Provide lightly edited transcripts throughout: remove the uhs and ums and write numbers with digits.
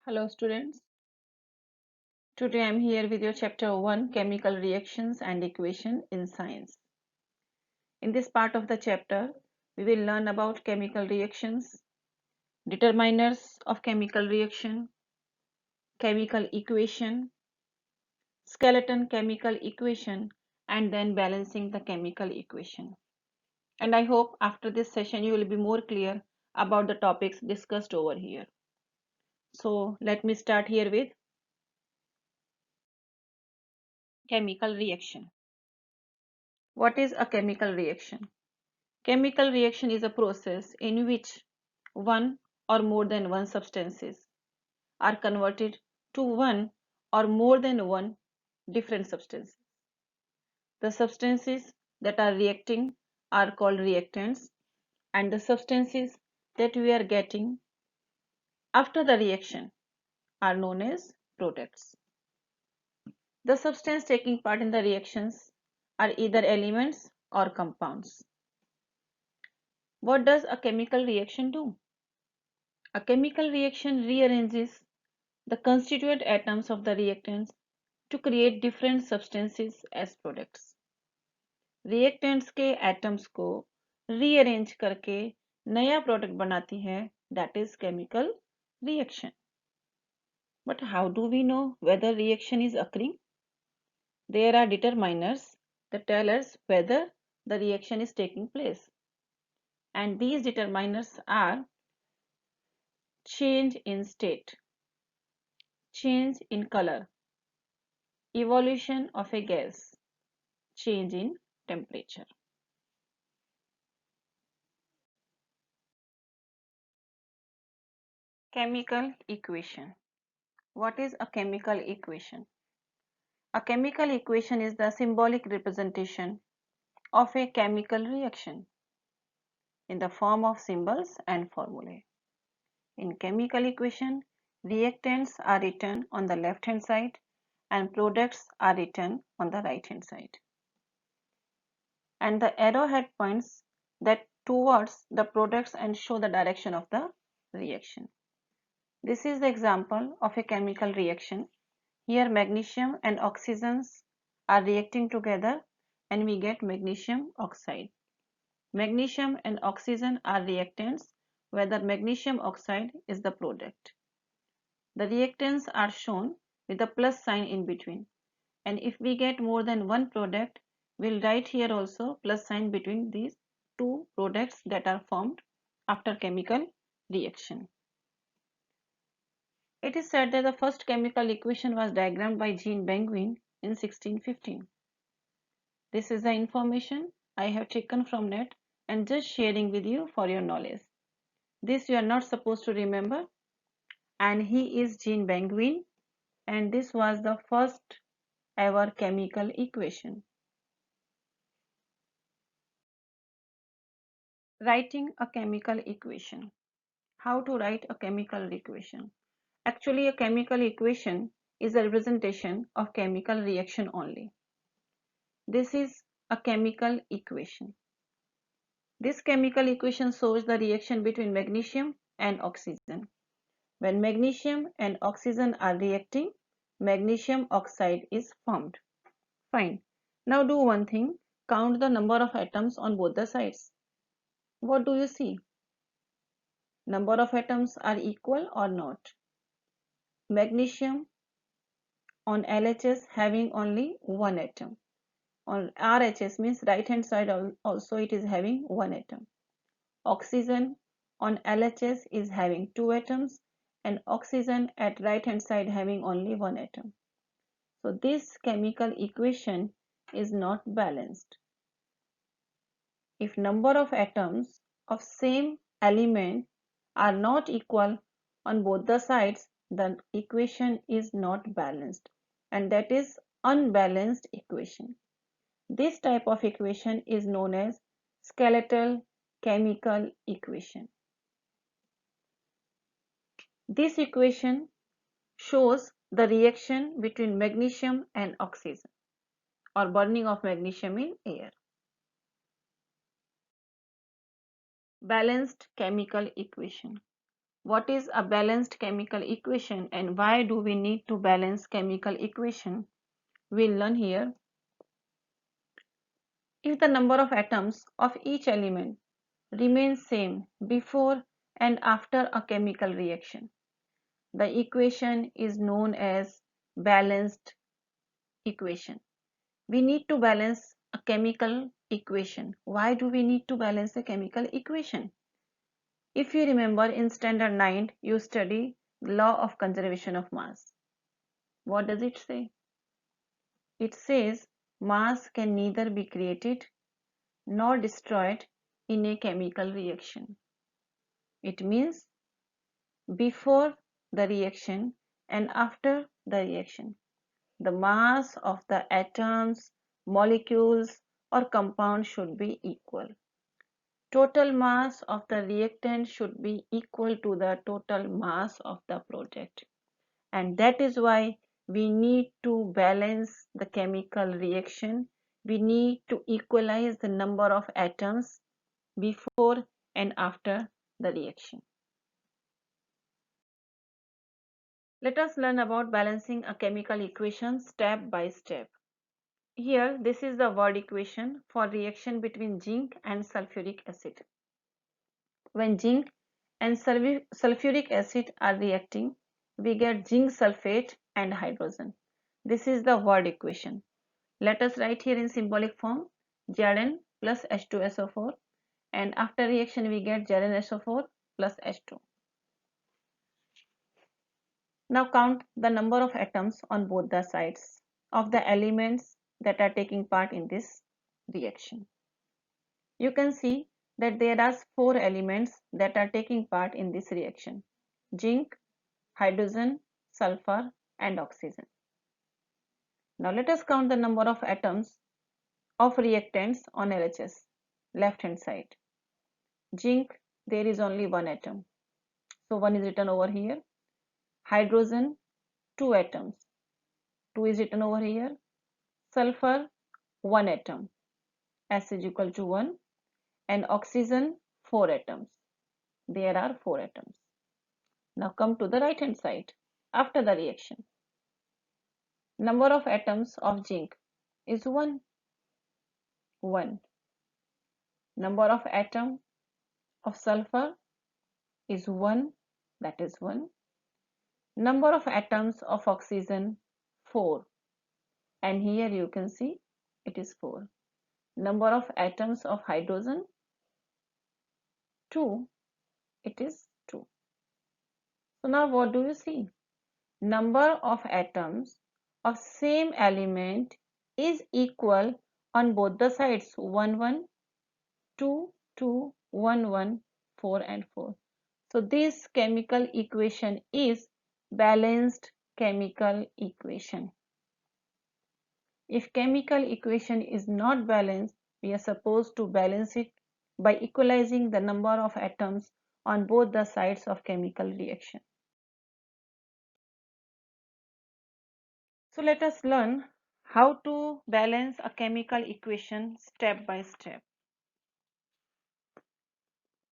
Hello students, today I am here with your chapter 1 Chemical Reactions and Equation in Science. In this part of the chapter, we will learn about chemical reactions, determiners of chemical reaction, chemical equation, skeleton chemical equation, and then balancing the chemical equation. And I hope after this session you will be more clear about the topics discussed over here. So let me start here with chemical reaction. What is a chemical reaction? Chemical reaction is a process in which one or more than one substances are converted to one or more than one different substances. The substances that are reacting are called reactants, and the substances that we are getting after the reaction are known as products. The substance taking part in the reactions are either elements or compounds. What does a chemical reaction do? A chemical reaction rearranges the constituent atoms of the reactants to create different substances as products. Reactants के atoms को rearrange करके नया product बनाती है, that is chemical reaction. But how do we know whether reaction is occurring? There are determiners that tell us whether the reaction is taking place. And these determiners are change in state, change in color, evolution of a gas, change in temperature. Chemical equation. What is a chemical equation? A chemical equation is the symbolic representation of a chemical reaction in the form of symbols and formulae. In chemical equation, reactants are written on the left hand side and products are written on the right hand side. And the arrowhead points that towards the products and show the direction of the reaction. This is the example of a chemical reaction. Here magnesium and oxygens are reacting together and we get magnesium oxide. Magnesium and oxygen are reactants, whether magnesium oxide is the product. The reactants are shown with a plus sign in between. And if we get more than one product, we'll write here also plus sign between these two products that are formed after chemical reaction. It is said that the first chemical equation was diagrammed by Jean Benguin in 1615. This is the information I have taken from net and just sharing with you for your knowledge. This you are not supposed to remember, and he is Jean Benguin, and this was the first ever chemical equation. Writing a chemical equation. How to write a chemical equation? Actually, a chemical equation is a representation of chemical reaction only. This is a chemical equation. This chemical equation shows the reaction between magnesium and oxygen. When magnesium and oxygen are reacting, magnesium oxide is formed. Fine. Now do one thing. Count the number of atoms on both the sides. What do you see? Number of atoms are equal or not? Magnesium on LHS having only one atom. On RHS means right hand side also it is having one atom. Oxygen on LHS is having two atoms and oxygen at right hand side having only one atom. So this chemical equation is not balanced. If number of atoms of same element are not equal on both the sides, the equation is not balanced, and that is unbalanced equation. This type of equation is known as skeletal chemical equation. This equation shows the reaction between magnesium and oxygen or burning of magnesium in air. Balanced chemical equation. What is a balanced chemical equation and why do we need to balance chemical equation? We'll learn here. If the number of atoms of each element remains same before and after a chemical reaction, the equation is known as balanced equation. We need to balance a chemical equation. Why do we need to balance a chemical equation? If you remember in standard 9, you study law of conservation of mass. What does it say? It says mass can neither be created nor destroyed in a chemical reaction. It means before the reaction and after the reaction, the mass of the atoms, molecules or compound should be equal. Total mass of the reactant should be equal to the total mass of the product. And that is why we need to balance the chemical reaction. We need to equalize the number of atoms before and after the reaction. Let us learn about balancing a chemical equation step by step. Here, this is the word equation for reaction between zinc and sulfuric acid. When zinc and sulfuric acid are reacting, we get zinc sulfate and hydrogen. This is the word equation. Let us write here in symbolic form Zn plus H2SO4, and after reaction we get ZnSO4 plus H2. Now count the number of atoms on both the sides of the elements that are taking part in this reaction. You can see that there are 4 elements that are taking part in this reaction: zinc, hydrogen, sulfur and oxygen. Now let us count the number of atoms of reactants on LHS, left hand side. Zinc, there is only 1 atom, so 1 is written over here. Hydrogen, 2 atoms, 2 is written over here. Sulfur, 1 atom, S is equal to 1, and oxygen 4 atoms. There are 4 atoms. Now come to the right hand side after the reaction. Number of atoms of zinc is 1. Number of atom of sulfur is 1, that is 1. Number of atoms of oxygen 4, and here you can see it is 4. Number of atoms of hydrogen 2, it is 2. So now what do you see? Number of atoms of same element is equal on both the sides: 1 1, 2 2, 1 1, 4 and 4. So this chemical equation is balanced chemical equation. If chemical equation is not balanced, we are supposed to balance it by equalizing the number of atoms on both the sides of chemical reaction. So let us learn how to balance a chemical equation step by step.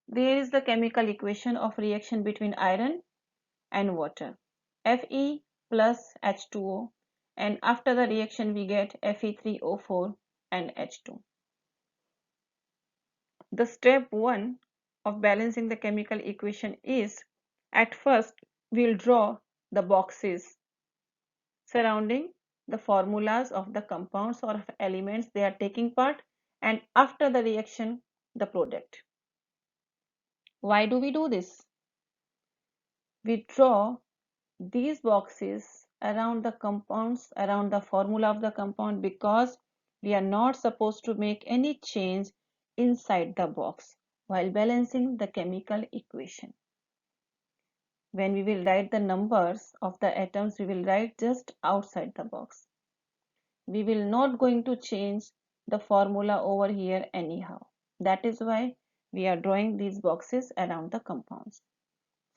There is the chemical equation of reaction between iron and water, Fe plus H2O, and after the reaction we get Fe3O4 and H2. The step 1 of balancing the chemical equation is, at first we'll draw the boxes surrounding the formulas of the compounds or of elements they are taking part, and after the reaction the product. Why do we do this? We draw these boxes around the compounds, around the formula of the compound, because we are not supposed to make any change inside the box while balancing the chemical equation. When we will write the numbers of the atoms, we will write just outside the box. We will not going to change the formula over here anyhow. That is why we are drawing these boxes around the compounds.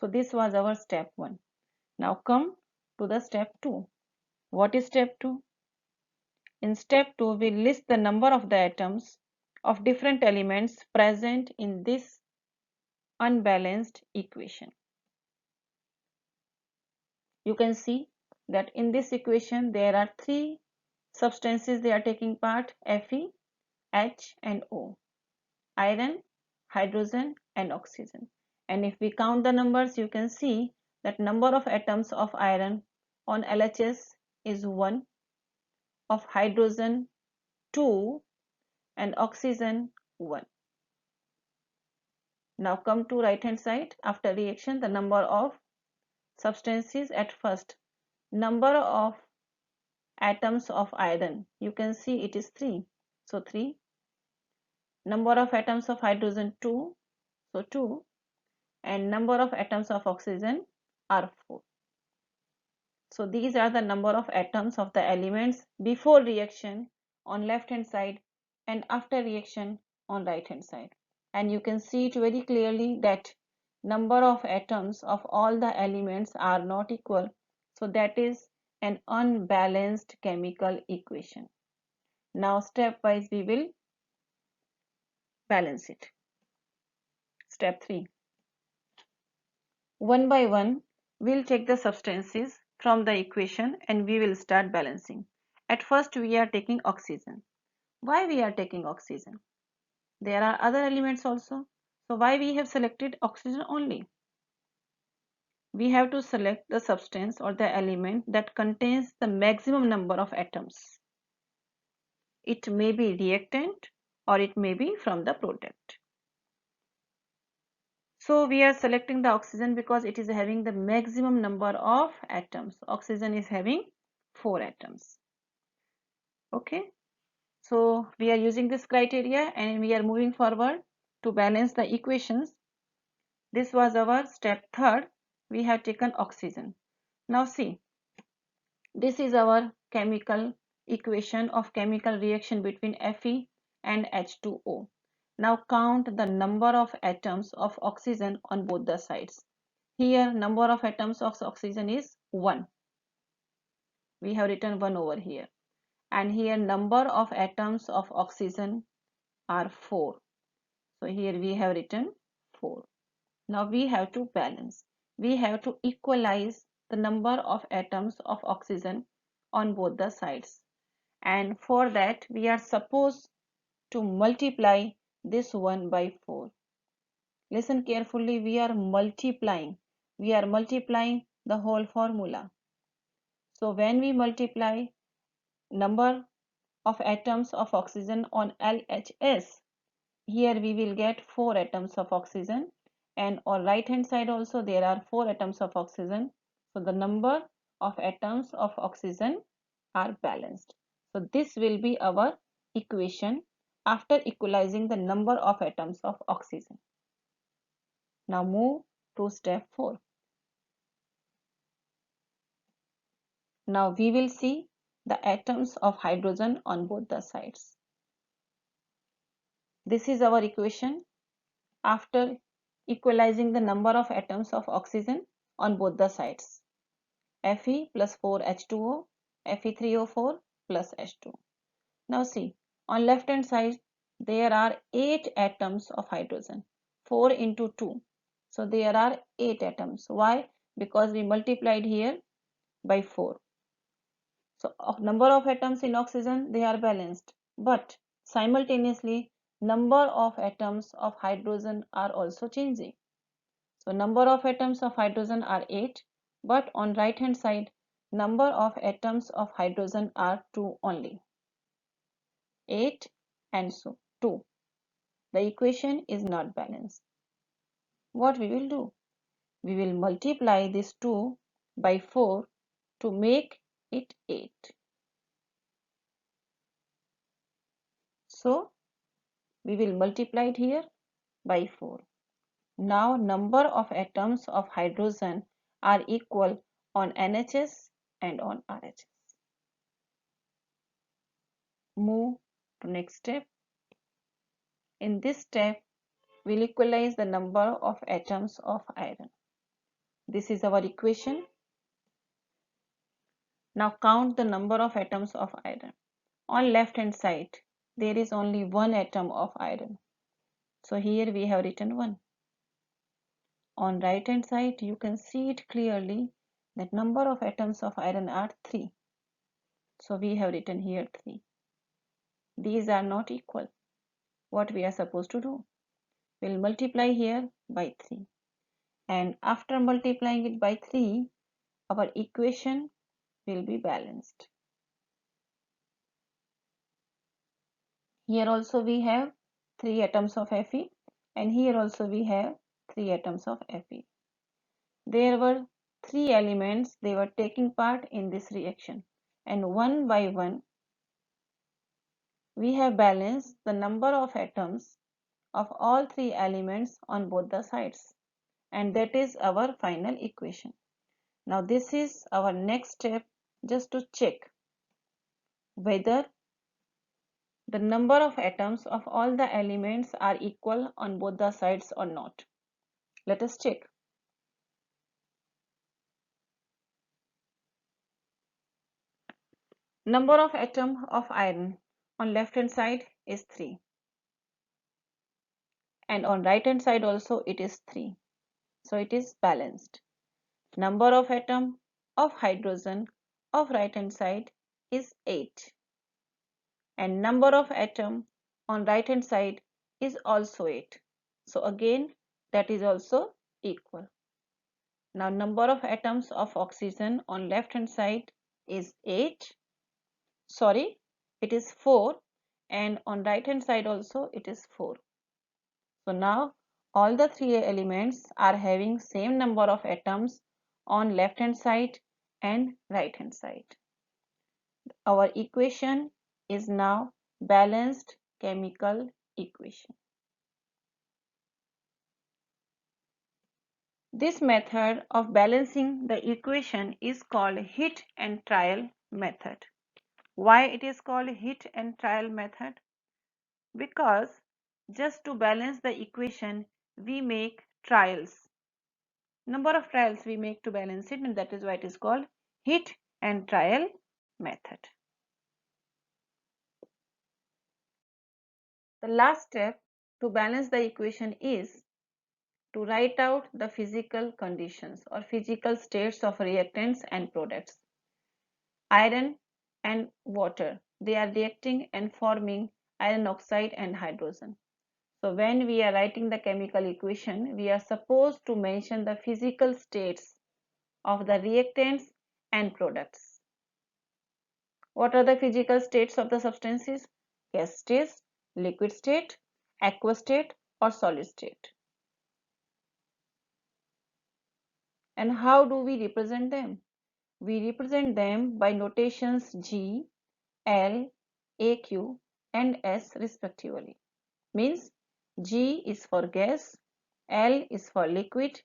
So this was our step 1. Now come to the step 2. What is step 2? In step 2, we list the number of the atoms of different elements present in this unbalanced equation. You can see that in this equation there are three substances they are taking part: Fe, H and O, iron, hydrogen and oxygen. And if we count the numbers, you can see that number of atoms of iron on LHS is 1, of hydrogen 2 and oxygen 1. Now come to right hand side. After reaction, the number of substances at first. Number of atoms of iron, you can see it is 3. So 3. Number of atoms of hydrogen 2. So 2. And number of atoms of oxygen are 4. So these are the number of atoms of the elements before reaction on left hand side and after reaction on right hand side. And you can see it very clearly that number of atoms of all the elements are not equal. So that is an unbalanced chemical equation. Now stepwise we will balance it. Step 3. One by one, we'll take the substances from the equation and we will start balancing. At first we are taking oxygen. Why we are taking oxygen? There are other elements also. So why we have selected oxygen only? We have to select the substance or the element that contains the maximum number of atoms. It may be reactant or it may be from the product. So we are selecting the oxygen because it is having the maximum number of atoms. Oxygen is having 4 atoms. Okay. So we are using this criteria and we are moving forward to balance the equations. This was our step 3rd. We have taken oxygen. Now see, this is our chemical equation of chemical reaction between Fe and H2O. Now count the number of atoms of oxygen on both the sides. Here number of atoms of oxygen is 1. We have written 1 over here. And here number of atoms of oxygen are 4. So here we have written 4. Now we have to balance. We have to equalize the number of atoms of oxygen on both the sides. And for that we are supposed to multiply this 1 by 4. Listen carefully, we are multiplying. We are multiplying the whole formula. So when we multiply number of atoms of oxygen on LHS, here we will get 4 atoms of oxygen, and on right hand side also there are 4 atoms of oxygen. So the number of atoms of oxygen are balanced. So this will be our equation after equalizing the number of atoms of oxygen. Now move to step 4. Now we will see the atoms of hydrogen on both the sides. This is our equation after equalizing the number of atoms of oxygen on both the sides. Fe plus 4H2O, Fe3O4 plus H2. Now see, on left hand side there are 8 atoms of hydrogen. 4 into 2. So there are 8 atoms. Why? Because we multiplied here by 4. So number of atoms in oxygen, they are balanced. But simultaneously number of atoms of hydrogen are also changing. So number of atoms of hydrogen are 8, but on right hand side number of atoms of hydrogen are 2 only. 8 and so 2. The equation is not balanced. What we will do? We will multiply this 2 by 4 to make it 8. So we will multiply it here by 4. Now number of atoms of hydrogen are equal on NHS and on RHS. Move to next step. In this step, we'll equalize the number of atoms of iron. This is our equation. Now count the number of atoms of iron. On left hand side, there is only 1 atom of iron. So here we have written 1. On right hand side, you can see it clearly. That number of atoms of iron are 3. So we have written here 3. These are not equal. What we are supposed to do? We'll multiply here by 3. And after multiplying it by 3, our equation will be balanced. Here also we have 3 atoms of Fe, and here also we have 3 atoms of Fe. There were 3 elements, they were taking part in this reaction, and one by one we have balanced the number of atoms of all 3 elements on both the sides, and that is our final equation. Now this is our next step, just to check whether the number of atoms of all the elements are equal on both the sides or not. Let us check. Number of atom of iron on left hand side is 3, and on right hand side also it is 3. So it is balanced. Number of atom of hydrogen of right hand side is 8, and number of atom on right hand side is also 8. So again that is also equal. Now number of atoms of oxygen on left hand side is 8. Sorry, it is 4, and on right hand side also it is 4. So now all the 3 elements are having same number of atoms on left hand side and right hand side. Our equation is now balanced chemical equation. This method of balancing the equation is called hit and trial method. Why it is called hit and trial method? Because just to balance the equation we make trials. Number of trials we make to balance it, and that is why it is called hit and trial method. The last step to balance the equation is to write out the physical conditions or physical states of reactants and products. Iron and water, they are reacting and forming iron oxide and hydrogen. So when we are writing the chemical equation, we are supposed to mention the physical states of the reactants and products. What are the physical states of the substances? Gas state, liquid state, aqueous state, or solid state. And how do we represent them? We represent them by notations G, L, AQ, and S respectively. Means G is for gas, L is for liquid,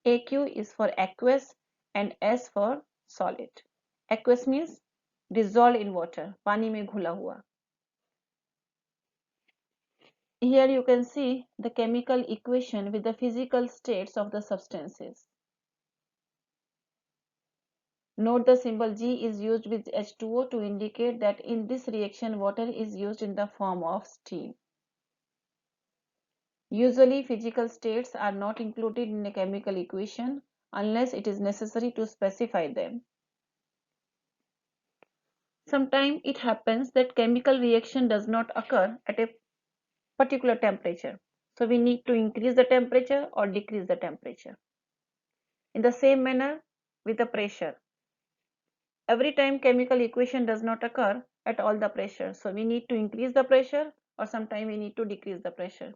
AQ is for aqueous, and S for solid. Aqueous means dissolved in water, पानी में घुला हुआ. Here you can see the chemical equation with the physical states of the substances. Note the symbol G is used with H2O to indicate that in this reaction water is used in the form of steam. Usually physical states are not included in a chemical equation unless it is necessary to specify them. Sometimes it happens that chemical reaction does not occur at a particular temperature. So we need to increase the temperature or decrease the temperature. In the same manner with the pressure. Every time chemical equation does not occur at all the pressure. So we need to increase the pressure or sometime we need to decrease the pressure.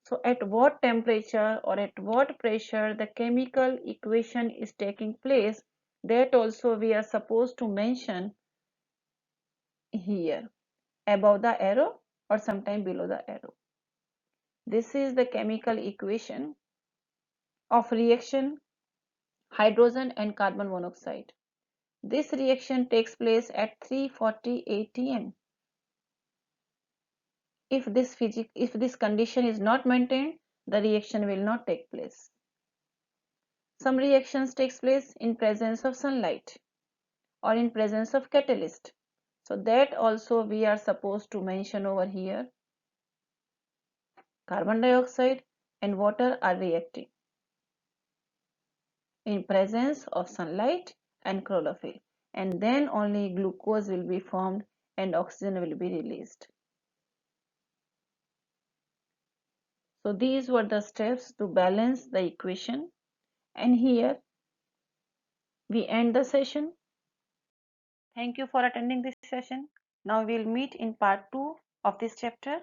So at what temperature or at what pressure the chemical equation is taking place, that also we are supposed to mention here above the arrow or sometime below the arrow. This is the chemical equation of reaction hydrogen and carbon monoxide. This reaction takes place at 3:40 atm. If this condition is not maintained, the reaction will not take place. Some reactions takes place in presence of sunlight or in presence of catalyst. So that also we are supposed to mention over here. Carbon dioxide and water are reacting in presence of sunlight and chlorophyll, and then only glucose will be formed and oxygen will be released. So these were the steps to balance the equation, and here we end the session. Thank you for attending this session. Now we'll meet in part 2 of this chapter.